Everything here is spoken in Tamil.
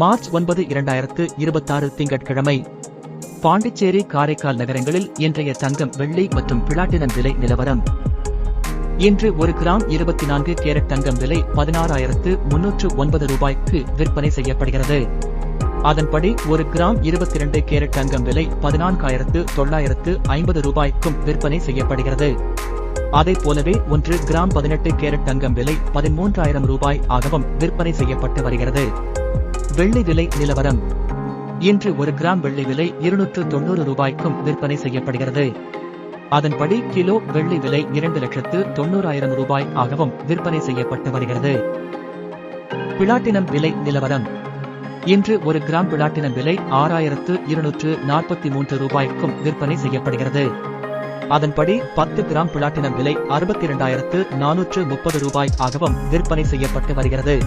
மார்ச் 9, 2026 திங்கட்கிழமை. பாண்டிச்சேரி, காரைக்கால் நகரங்களில் இன்றைய தங்கம், வெள்ளி மற்றும் பிளாட்டினம் விலை நிலவரம். இன்று 1 கிராம் 24 கேரட் தங்கம் விலை 16,309 ரூபாய்க்கு விற்பனை செய்யப்படுகிறது. அதன்படி 1 கிராம் 22 கேரட் தங்கம் விலை 14,950 ரூபாய்க்கும் விற்பனை செய்யப்படுகிறது. அதைப் போலவே 1 கிராம் 18 கேரட் தங்கம் விலை 13,000 ரூபாய் ஆகவும் விற்பனை செய்யப்பட்டு வருகிறது. வெள்ளி விலை நிலவரம். இன்று 1 கிராம் வெள்ளி விலை 290 ரூபாய்க்கும் விற்பனை செய்யப்படுகிறது. அதன்படி கிலோ வெள்ளி விலை 2,90,000 ரூபாய் ஆகவும் விற்பனை செய்யப்பட்டு வருகிறது. பிளாட்டினம் விலை நிலவரம். இன்று 1 கிராம் பிளாட்டினம் விலை 6,243 ரூபாய்க்கும் விற்பனை செய்யப்படுகிறது. அதன்படி 10 கிராம் பிளாட்டினம் விலை 62,430 ரூபாய் ஆகவும் விற்பனை செய்யப்பட்டு வருகிறது.